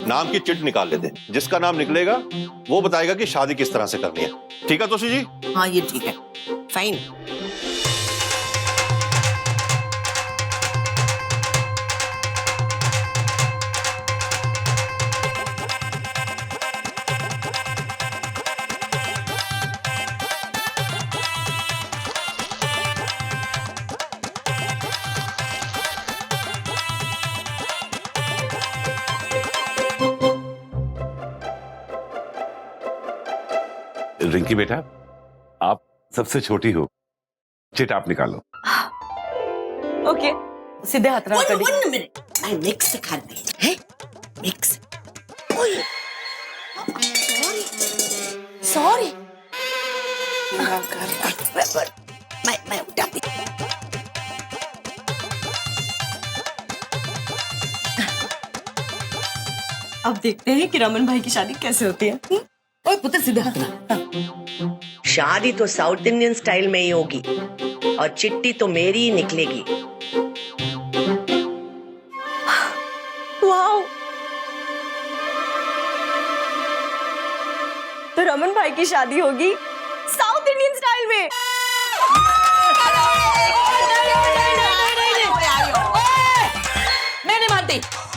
नाम की चिट निकाल लेते हैं। जिसका नाम निकलेगा वो बताएगा कि शादी किस तरह से करनी है। ठीक है तोशी जी? हाँ ये ठीक है, फाइन। रिंकी बेटा, आप सबसे छोटी हो, चिट आप निकालो। ओके, सीधे हाथ रहा कर दी। 1 मिनट, मैं मिक्स कर दी है, मिक्स। ओए, सॉरी, मैं उठाती। अब देखते हैं कि रमन भाई की शादी कैसे होती है। ओए पुत्र सीधे हाथ रहा। शादी तो साउथ इंडियन स्टाइल में ही होगी और चिट्ठी तो मेरी ही निकलेगी। वाओ, तो रमन भाई की शादी होगी साउथ इंडियन स्टाइल में।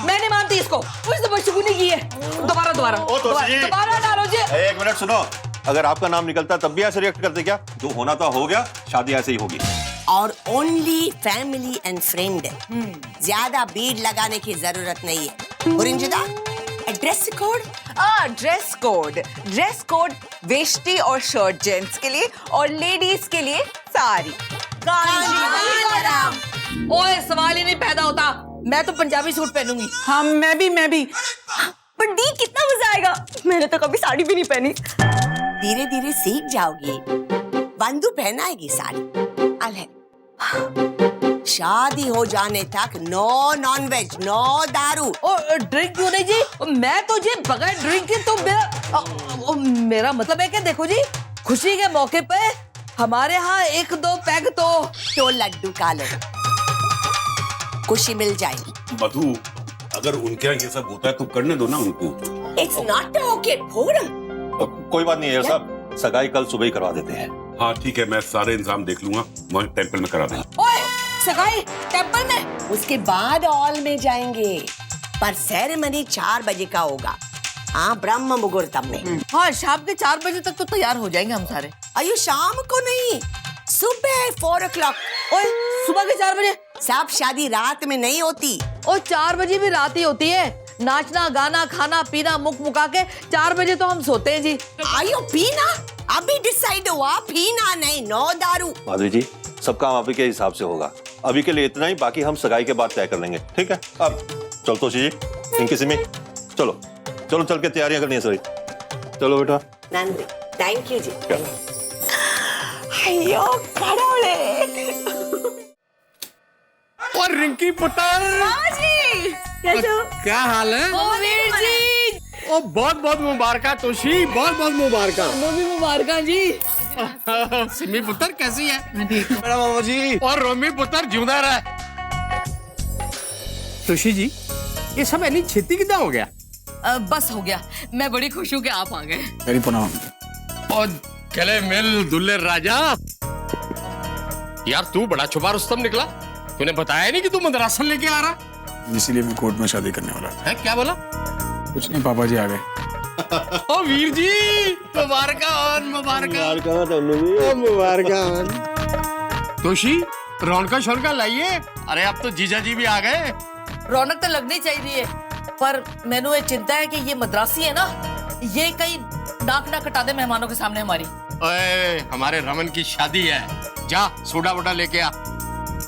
मैं नहीं मानती इसको। कुछ तो बचगुनी की है। दोबारा डालो जी। एक मिनट सुनो, अगर आपका नाम निकलता तब भी ऐसे रिएक्ट करते क्या? जो होना था हो गया, शादी ऐसे ही होगी। और ओनली फैमिली एंड फ्रेंड, ज्यादा भीड़ लगाने की जरूरत नहीं है। गुरिंजिदा, dress code? Dress code veshti और शर्ट जेंट्स के लिए और लेडीज के लिए साड़ी। ओए सवाल ही नहीं पैदा होता। मैं तो पंजाबी सूट पहनूंगी। हाँ मैं भी। पर दी कितना मजा आएगा, मैंने तो कभी साड़ी भी नहीं पहनी। धीरे धीरे सीख जाओगी। बंधु पहनाएगी साड़ी। अलग शादी हो जाने तक नो नॉनवेज, नो दारू। और ड्रिंक क्यों नहीं जी? मैं तो जी बगैर ड्रिंक के तो मेरा मतलब है कि देखो जी, खुशी के मौके पे हमारे यहाँ 1-2 पैग तो लड्डू का लो, खुशी मिल जाएगी। मधु, अगर उनके यहाँ ये सब होता है तो करने दो ना उनको। It's not okay forum. कोई बात नहीं है साहब, सगाई कल सुबह ही करवा देते हैं। हाँ ठीक है, मैं सारे इंतजाम देख लूंगा, वहाँ टेम्पल में करा देंगे। ओए सगाई टेम्पल में? उसके बाद हॉल में जाएंगे, पर सेरेमनी 4 बजे का होगा। हाँ, ब्रह्म मुहूर्तम में। हाँ, शाम के 4 बजे तक तो तैयार हो जाएंगे हम सारे। अयो शाम को नहीं, सुबह 4 o'clock। ओए सुबह के 4 बजे? सब शादी रात में नहीं होती। और 4 बजे भी रात ही होती है। नाचना गाना खाना पीना मुक मुका के 4 बजे तो हम सोते हैं जी। आयो पीना अभी डिसाइड हुआ, पीना नहीं, नो दारू। माधवी जी, सब काम आप ही के हिसाब से होगा। अभी के लिए इतना ही, बाकी हम सगाई के बाद तय कर लेंगे। ठीक है? अब चल तोशी जी, इनकी सिमी, चलो चल के तैयारियां करनी है सभी। चलो बेटा। नंदी, थैंक यू जी। अयो खड़ोले। और रिंकी पुत्र, कैसे हो? क्या हाल है? ओ वीर जी, ओ बहुत बहुत मुबारका तोशी, बहुत बहुत मुबारका। वो भी मुबारका जी। सिमी पुत्र कैसी है? मैं ठीक हूँ। बड़ा मामा जी। और रोमी पुत्र जिंदा रहे। तोशी जी, ये सब इतनी छेती कितना हो गया? बस हो गया, मैं बड़ी खुश हूँ कि आप आ गए। मेरी प्रणाम। और गले मिल दुल्ले राजा। यार तू बड़ा छुपा रुस्तम निकला, तूने बताया नहीं कि तू मदरासन लेके आ रहा? इसीलिए मैं कोर्ट में शादी करने वाला था। है क्या बोला? कुछ नहीं, पापा जी आ गए। ओ वीर जी, मुबारक तोशी, रौनका शौनका लाइए। अरे अब तो जीजा जी भी आ गए। रौनक तो लगनी चाहिए, पर मैंने ये चिंता है कि ये मद्रासी है ना, ये कहीं नाक ना कटा दे मेहमानों के सामने हमारी। ओए, हमारे रमन की शादी है, जा सोडा वोडा लेके आ।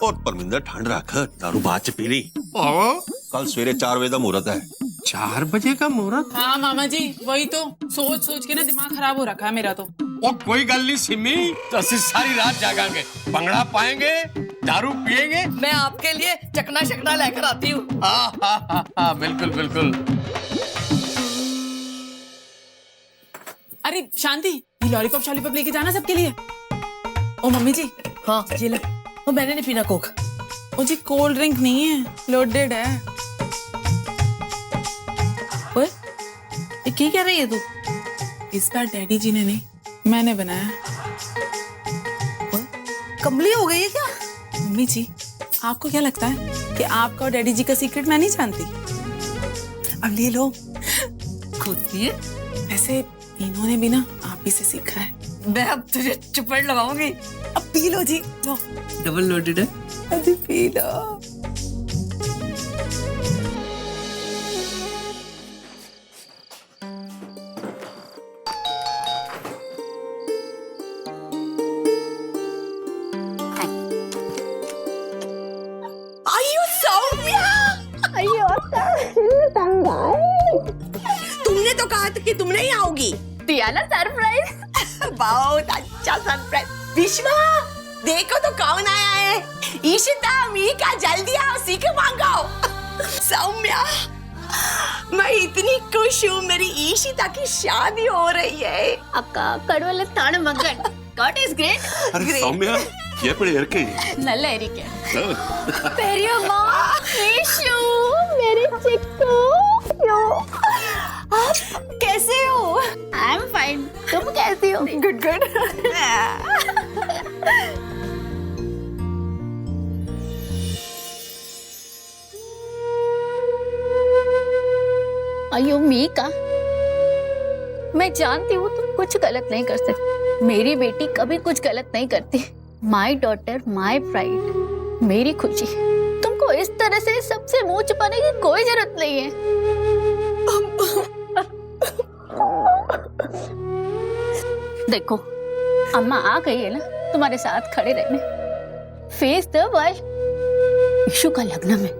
और परमिंदर ठंड रख, दारू बाद च पी ली। कल सवेरे 4 बजे का मुहूर्त है। 4 बजे का मुहूर्त? हाँ मामा जी, वही तो सोच सोच के ना दिमाग खराब हो रखा है मेरा तो। ओ कोई गल नहीं सिमी, तो असि सारी रात जागांगे, भंगड़ा पाएंगे, दारू पिएंगे। मैं आपके लिए चकना शकना लेकर आती हूँ। हाँ, बिल्कुल बिल्कुल। अरे शांति, ये लॉलीपॉप शॉलीपॉप लेके जाना सबके लिए। ओ मम्मी जी, हाँ ये ले। वो मैंने नहीं पीना कोक। ओ जी कोल्ड ड्रिंक नहीं है, लोडेड है। ओए, ये क्या कह रही है तू? इस बार डैडी जी ने नहीं, मैंने बनाया। कमली हो गई है क्या? मम्मी जी, आपको क्या लगता है कि आपका और डैडी जी का सीक्रेट मैं नहीं जानती? अब ले लो। खुद की है? ऐसे इन्होंने भी ना आप ही से सीखा है। मैं अब तुझे चुपड़ लगाऊंगी। अब पी लो जी, लो। डबल लोडेड है। अभी पी लो। आयु सौम्या, तुमने तो कहा था कि तुम नहीं आओगी। दिया ना सरप्राइज। बहुत अच्छा सरप्राइज। विश्वा, देखो तो कौन आया है। ईशिता, मीका, जल्दी आओ, सीख मांगो। सौम्या, मैं इतनी खुश हूँ, मेरी ईशिता की शादी हो रही है। अक्का कड़वल ताण मगन. God is great. अरे सौम्या எப்படி இருக்கு நல்ல இருக்கேன். பெரியம்மா, ईशु, मेरे चिक्कू, आप कैसे हो? I am fine. तुम कैसी हो? Good good. अयो मीका, मैं जानती हूँ तुम कुछ गलत नहीं कर सकती. मेरी बेटी कभी कुछ गलत नहीं करती. माई डॉटर, माई प्राइड, मेरी खुशी. तुमको इस तरह से सबसे मुंह छुपाने की कोई जरूरत नहीं है. देखो, अम्मा आ गई है ना तुम्हारे साथ खड़े रहने. Face the world. इशू का लग्न में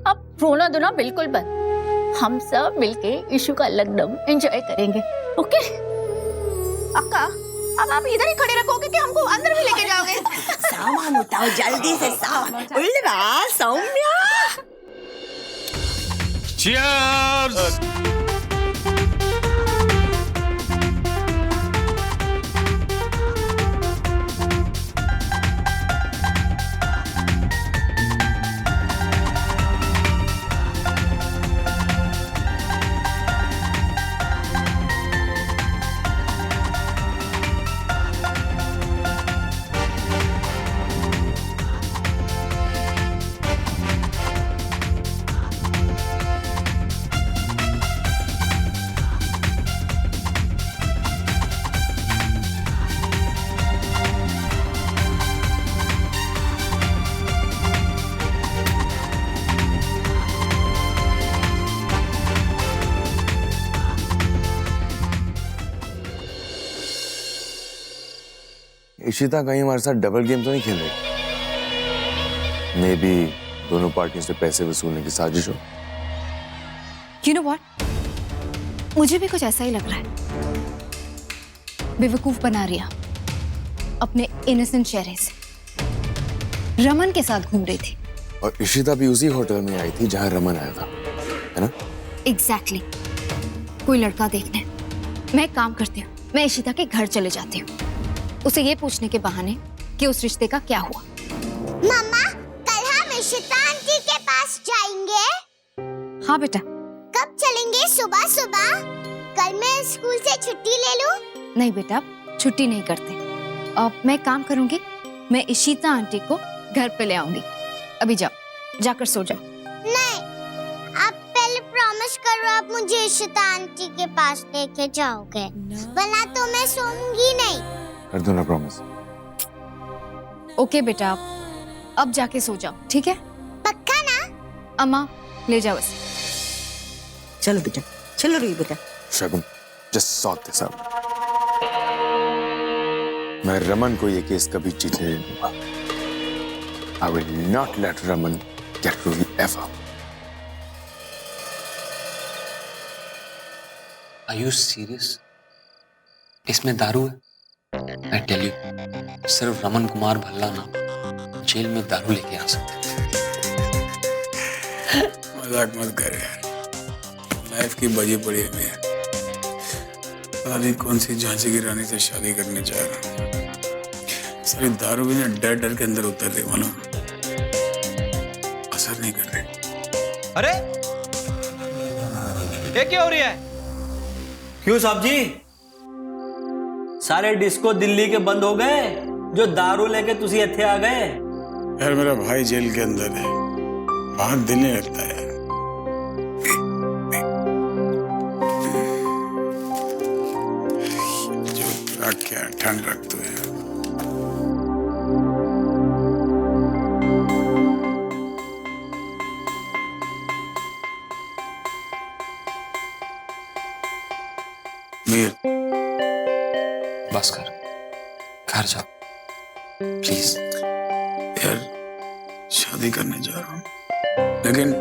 अब रोना धोना बिल्कुल बंद. हम सब मिलके इशू का लग्न एंजॉय करेंगे. ओके अक्का, अब आप इधर ही खड़े रखोगे कि हमको अंदर भी लेके जाओगे? सामान उठाओ जल्दी से, सामान. उल्रा, सौम्या. Cheers! इशिता कहीं हमारे साथ डबल गेम तो नहीं खेल रही? मे बी दोनों पार्टियों से पैसे वसूलने की साजिश हो. You know what? मुझे भी कुछ ऐसा ही लग रहा है. बेवकूफ बना रिया अपने इनोसेंट चेहरे से. रमन के साथ घूम रही थी. और इशिता भी उसी होटल में आई थी जहां रमन आया था, है ना? एग्जैक्टली. कोई लड़का देखने. मैं एक काम करती हूँ, मैं इशिता के घर चले जाती हूँ, उसे ये पूछने के बहाने कि उस रिश्ते का क्या हुआ. मम्मा, कल हम इशिता आंटी के पास जाएंगे. हाँ बेटा. कब चलेंगे? सुबह सुबह? कल मैं स्कूल से छुट्टी ले लूं? नहीं बेटा, छुट्टी नहीं करते. अब मैं काम करूंगी, मैं इशिता आंटी को घर पे ले आऊंगी. अभी जाओ, जाकर सो जाओ. नहीं, आप पहले प्रॉमिस करो आप मुझे इशिता आंटी के पास लेके जाओगे, वरना तो मैं सोऊंगी नहीं. कर दो ना प्रॉमिस. ओके बेटा, अब जाके सो जाओ, ठीक है? पक्का ना? अम्मा ले जाओ इसे. चलो बेटा, चलो रही बेटा. Shagun, just sort this out. मैं रमन को ये केस कभी जीतने नहीं दूंगा. I will not let Raman get truly ever. Are you serious? इसमें दारू है? I tell you, सिर्फ रमन कुमार भल्ला ना जेल में दारू लेके आ सकते थे. मजाक मत कर यार, लाइफ की बजी पड़ी है. मैं पता नहीं कौन सी झांसी की रानी से शादी करने जा रहा हूँ. सारी दारू भी ना डर डर के अंदर उतर रही, मालूम? असर नहीं कर रही. अरे ये क्या हो रही है? क्यों साहब जी? सारे डिस्को दिल्ली के बंद हो गए जो दारू लेके तुसी इत्थे आ गए? यार मेरा भाई जेल के अंदर है, बाहर दिल नहीं लगता यार। जो रख क्या ठंड रख तो है। मीर बस कर, घर जा प्लीज। यार शादी करने जा रहा हूँ, लेकिन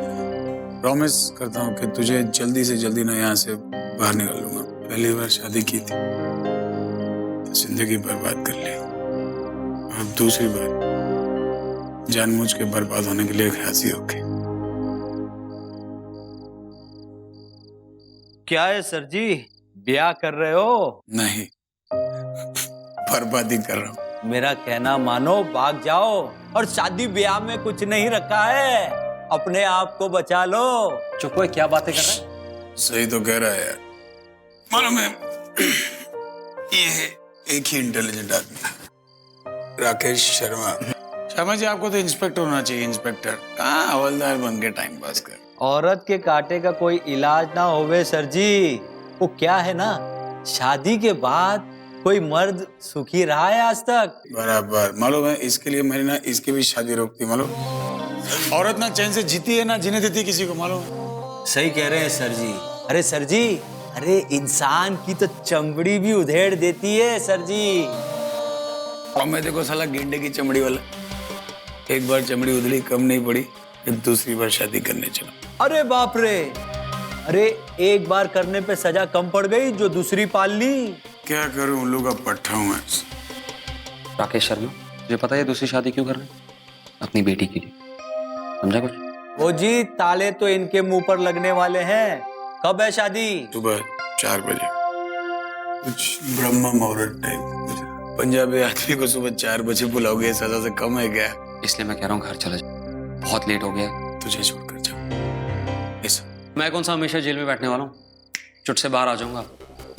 प्रॉमिस करता हूँ कि तुझे जल्दी से जल्दी ना यहाँ से बाहर निकाल लूंगा। पहली बार शादी की थी तो जिंदगी बर्बाद कर ली, और दूसरी बार जानबूझ के बर्बाद होने के लिए राजी हो गई। क्या है सर जी, ब्याह कर रहे हो? नहीं, बर्बादी कर रहा हूँ। मेरा कहना मानो, भाग जाओ, और शादी ब्याह में कुछ नहीं रखा है, अपने आप को बचा लो। चुप हो, क्या बातें कर रहा है? सही तो कह रहा है यार। मालूम है ये एक ही इंटेलिजेंट आदमी है, राकेश शर्मा। शर्मा जी आपको तो इंस्पेक्टर होना चाहिए, इंस्पेक्टर। कहाँ हवलदार बन के टाइम पास कर। औरत के कांटे का कोई इलाज ना होवे सर जी। वो क्या है ना, शादी के बाद कोई मर्द सुखी रहा है आज तक? बराबर। मालूम है इसके लिए मैंने ना इसकी भी शादी रोकती। मालूम, औरत ना चैन से जीती है ना जीने देती किसी को। मालूम सही कह रहे हैं सर जी। अरे सर जी, अरे इंसान की तो चमड़ी भी उधेड़ देती है सर जी। और मैं देखो साला गेंडे की चमड़ी वाला, एक बार चमड़ी उधड़ी कम नहीं पड़ी, फिर दूसरी बार शादी करने चला। अरे बाप रे, अरे एक बार करने पे सजा कम पड़ गई जो दूसरी पाल ली। क्या करूं, उल्लू का पट्टा हूं मैं। राकेश शर्मा, तुझे पता है दूसरी शादी क्यों कर रहे हैं? अपनी बेटी के लिए, समझा कुछ? ओ जी, ताले तो इनके मुंह पर लगने वाले हैं। कब है शादी? सुबह 4 बजे। कुछ ब्रह्म मुहूर्त टाइप। पंजाबी आदमी को सुबह 4 बजे बुलाओगे, सजा से कम है क्या? इसलिए मैं कह रहा हूँ घर चला जा, बहुत लेट हो गया। तुझे छोड़कर जा। मैं कौन सा हमेशा जेल में बैठने वाला हूँ? चुट से बाहर आ जाऊंगा,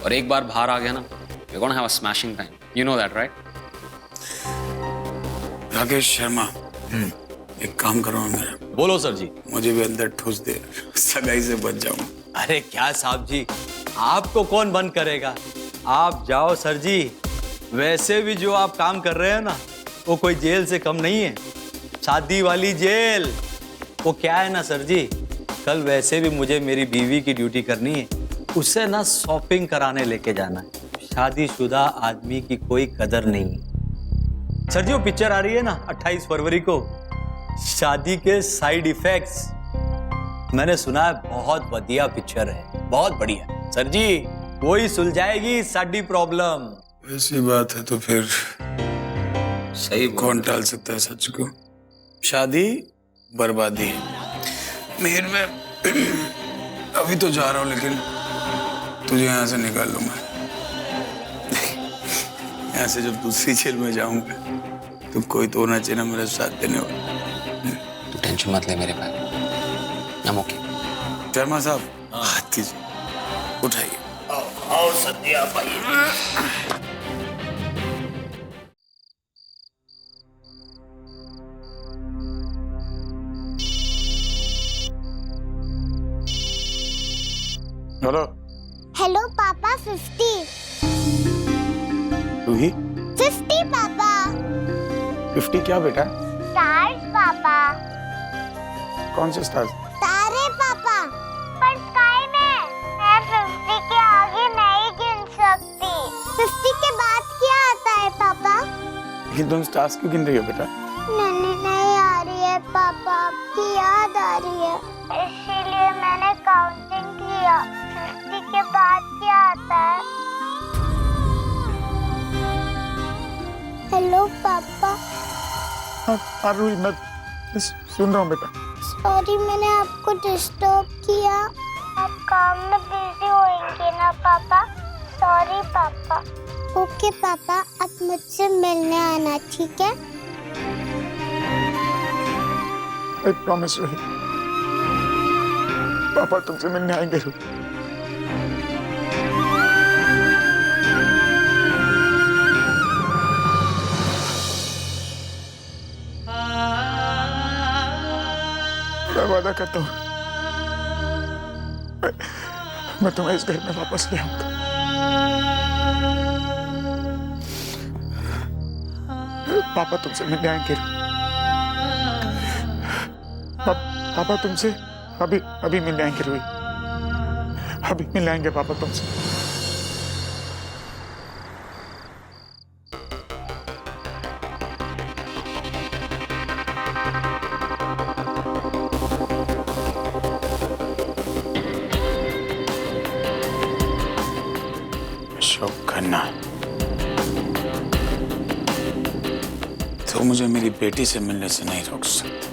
और एक बार बाहर आ गया ना, we're gonna have a smashing time. You know that, right? Rakesh Sharma, एक काम करो मेरा। बोलो सर जी। मुझे भी अंदर ठूस दे, सगाई से बच जाऊं। अरे क्या साहब जी, आपको कौन बंद करेगा? आप जाओ सर जी। वैसे भी जो आप काम कर रहे हैं ना, वो कोई जेल से कम नहीं है, शादी वाली जेल। वो क्या है ना सर जी, कल वैसे भी मुझे मेरी बीवी की ड्यूटी करनी है, उससे ना शॉपिंग कराने लेके जाना है। शादीशुदा आदमी की कोई कदर नहीं है सर जी। वो पिक्चर आ रही है ना 28 फरवरी को, शादी के साइड इफेक्ट्स। मैंने सुना है बहुत बढ़िया पिक्चर है, बहुत बढ़िया सर जी। वही सुलझाएगी साडी प्रॉब्लम। ऐसी बात है तो फिर सही कौन टाल सकता है सच को? शादी बर्बादी है। मेहर में अभी तो जा रहा हूं, लेकिन तुझे यहाँ से निकाल लूंगा। यहाँ से जब दूसरी जेल में जाऊंगा तो कोई तो होना चाहिए ना मेरा साथ देने वाला। तू टेंशन मत ले मेरे भाई, I'm okay। शर्मा साहब, हाथ कीजिए, उठाइए। आओ सत्या भाई। हेलो। हेलो पापा, 50। तू ही? 50 पापा। 50 क्या बेटा? स्टार्स पापा। कौन से स्टार्स? तारे पापा। पर स्काई में मैं 50 के आगे नहीं गिन सकती। 50 के बाद क्या आता है पापा? लेकिन तुम स्टार्स क्यों गिन रही हो बेटा? नींद नहीं आ रही है पापा, आपकी याद आ रही है, इसीलिए मैंने काउंटिंग किया। 50 के बाद क्या आता है? हेलो पापा। हाँ रूही, मैं सुन रहा हूँ बेटा। सॉरी मैंने आपको डिस्टर्ब किया। आप काम में बिजी होंगे ना पापा? सॉरी पापा। ओके पापा, आप मुझसे मिलने आना, ठीक है? I promise रूही, पापा तुमसे मिलने आएंगे रूही। मैं वादा करता हूँ मैं तुम्हें इस घर में वापस ले आऊंगा। पापा तुमसे मिलने आएंगे। पापा तुमसे अभी मिलने आएंगे रूही, अभी मिलने आएंगे पापा तुमसे। अशोक खन्ना, तो मुझे मेरी बेटी से मिलने से नहीं रोक सकते।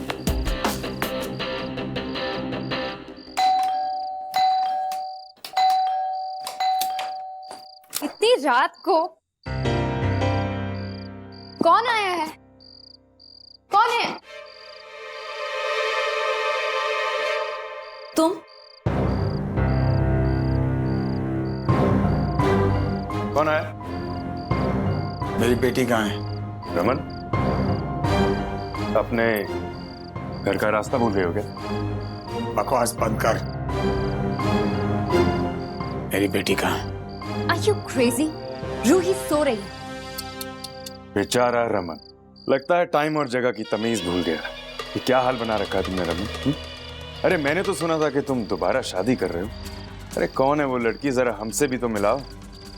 इतनी रात को कौन आया है? कौन है? तुम? कौन आया? मेरी बेटी कहाँ है? रमन, अपने घर का रास्ता भूल गए हो क्या? बकवास बंद कर। मेरी बेटी कहाँ है? Are you crazy? रूही सो रही। बेचारा रमन, लगता है टाइम और जगह की तमीज भूल गया। ये क्या हाल बना रखा है तुमने रमन? अरे मैंने तो सुना था कि तुम दोबारा शादी कर रहे हो। अरे कौन है वो लड़की, जरा हमसे भी तो मिलाओ,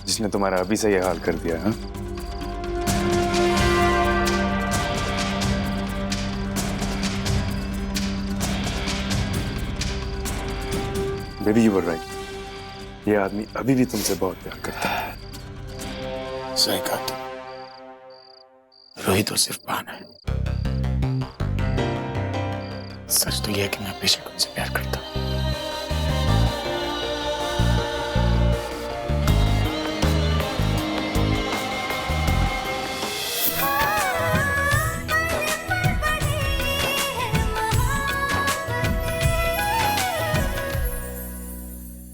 जिसने तुम्हारा अभी से ये हाल कर दिया। हाँ, बेबी यू वर राइट, ये आदमी अभी भी तुमसे बहुत प्यार करता है। सही कहा तुम। रोहित तो सिर्फ बहाना है। सच तो यह है कि मैं बेशक उनसे प्यार करता हूँ।